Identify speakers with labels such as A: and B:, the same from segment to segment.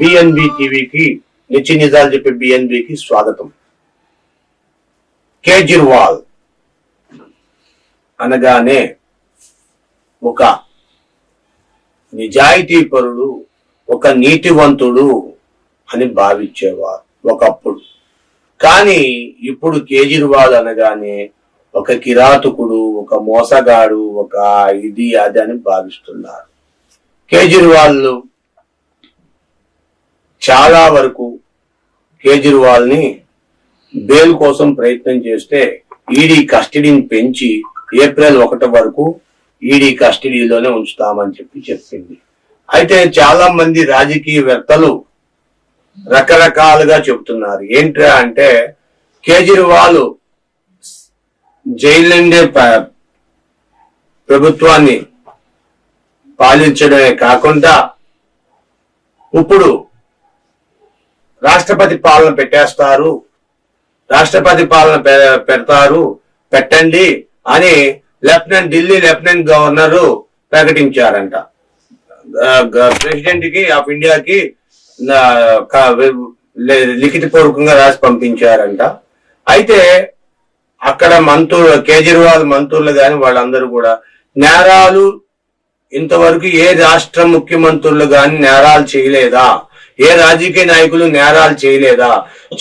A: BNB టీవీకి నిత్య నిజాలు చెప్పే బిఎన్బికి స్వాగతం. కేజ్రీవాల్ అనగానే ఒక నిజాయితీపరుడు, ఒక నీతివంతుడు అని భావించేవారు ఒకప్పుడు. కానీ ఇప్పుడు కేజ్రీవాల్ అనగానే ఒక కిరాతకుడు, ఒక మోసగాడు, ఒక ఇది అది అని భావిస్తున్నారు. కేజ్రీవాల్ చాలా వరకు కేజ్రీవాల్ ని బెయిల్ కోసం ప్రయత్నం చేస్తే ఈడీ కస్టడీని పెంచి ఏప్రిల్ 1 వరకు ఈడీ కస్టడీలోనే ఉంచుతామని చెప్పింది. అయితే చాలా మంది రాజకీయవేత్తలు రకరకాలుగా చెబుతున్నారు. ఏంట్రా అంటే కేజ్రీవాల్ జైలు నుండే ప్రభుత్వాన్ని పాలించడమే కాకుండా ఇప్పుడు రాష్ట్రపతి పాలన పెట్టేస్తారు, రాష్ట్రపతి పాలన పెట్టండి అని ఢిల్లీ లెఫ్టినెంట్ గవర్నర్ ప్రకటించారంట. ప్రెసిడెంట్ కి ఆఫ్ ఇండియాకి లిఖితపూర్వకంగా రాసి పంపించారంట. అయితే అక్కడ కేజ్రీవాల్ మంత్రులు గాని వాళ్ళందరూ కూడా నేరాలు ఇంతవరకు ఏ రాష్ట్ర ముఖ్యమంత్రులు గాని నేరాలు చేయలేదా, ఏ రాజకీయ నాయకులు నేరాలు చేయలేదా,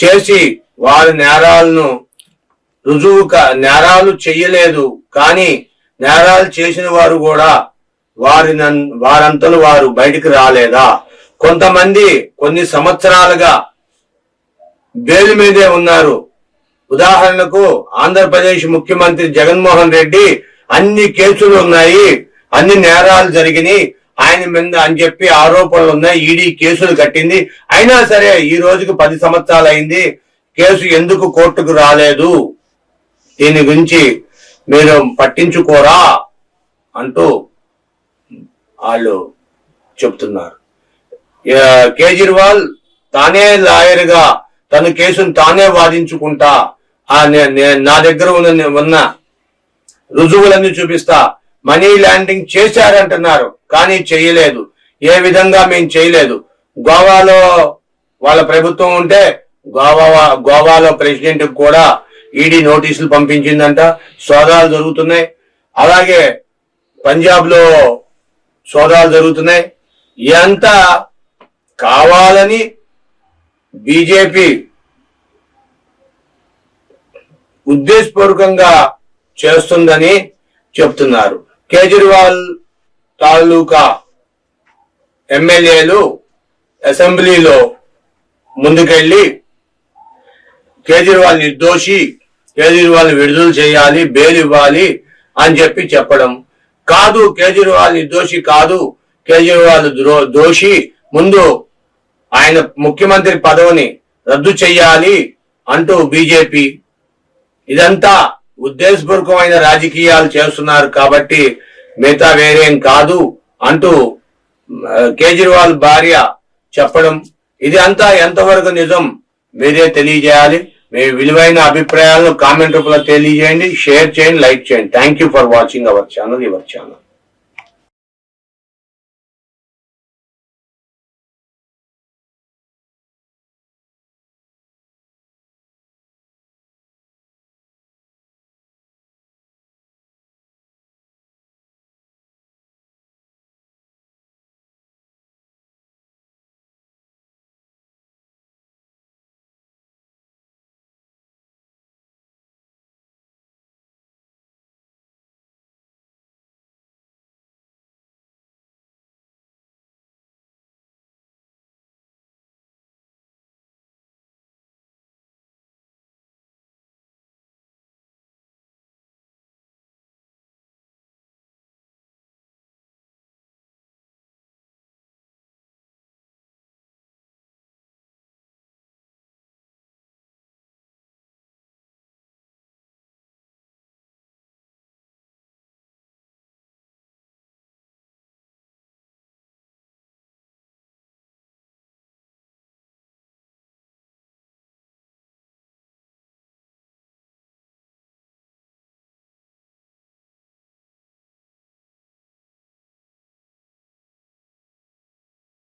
A: చేసి వారి నేరాలను నేరాలు చెయ్యలేదు కానీ నేరాలు చేసిన వారు కూడా వారంతలో వారు బయటికి రాలేదా, కొంతమంది కొన్ని సంవత్సరాలుగా బెయిల్ మీదే ఉన్నారు. ఉదాహరణకు ఆంధ్రప్రదేశ్ ముఖ్యమంత్రి జగన్మోహన్ రెడ్డి అన్ని కేసులు ఉన్నాయి, అన్ని నేరాలు జరిగినాయి ఆయన మీద అని చెప్పి ఆరోపణలు ఉన్నాయి, ఈడీ కేసులు కట్టింది. అయినా సరే ఈ రోజుకి 10 సంవత్సరాలు అయింది, కేసు ఎందుకు కోర్టుకు రాలేదు, దీని గురించి మీరు పట్టించుకోరా అంటూ వాళ్ళు చెప్తున్నారు. కేజ్రీవాల్ తానే లాయర్ గా తన కేసును తానే వాదించుకుంటా, నా దగ్గర ఉన్న రుజువులన్నీ చూపిస్తా, మనీ లాండరింగ్ చేశారంటున్నారు కానీ చేయలేదు. ఏ విధంగా మేము చేయలేదు. గోవాలో వాళ్ళ ప్రభుత్వం ఉంటే గోవాలో ప్రెసిడెంట్ కూడా ఈడీ నోటీసులు పంపించిందంట, సోదాలు జరుగుతున్నాయి. అలాగే పంజాబ్ లో సోదాలు జరుగుతున్నాయి. ఇదంతా కావాలని బీజేపీ ఉద్దేశపూర్వకంగా చేస్తుందని చెప్తున్నారు. కేజ్రీవాల్ తాలూకా ఎమ్మెల్యేలు అసెంబ్లీలో ముందుకెళ్లి కేజ్రీవాల్ నిర్దోషి, కేజ్రీవాల్ విడుదల చేయాలి, బెయిల్ ఇవ్వాలి అని చెప్పడం కాదు. కేజ్రీవాల్ నిర్దోషి కాదు, కేజ్రీవాల్ దోషి, ముందు ఆయన ముఖ్యమంత్రి పదవిని రద్దు చెయ్యాలి అంటూ బీజేపీ ఇదంతా ఉద్దేశపూర్వకమైన రాజకీయాలు చేస్తున్నారు కాబట్టి మిగతా వేరేం కాదు అంటూ కేజ్రీవాల్ భార్య చెప్పడం, ఇది అంతా ఎంతవరకు నిజం మీరే తెలియజేయాలి. మీ విలువైన అభిప్రాయాలను కామెంట్ రూపంలో తెలియజేయండి, షేర్ చేయండి, లైక్ చేయండి. Thank you for watching our channel.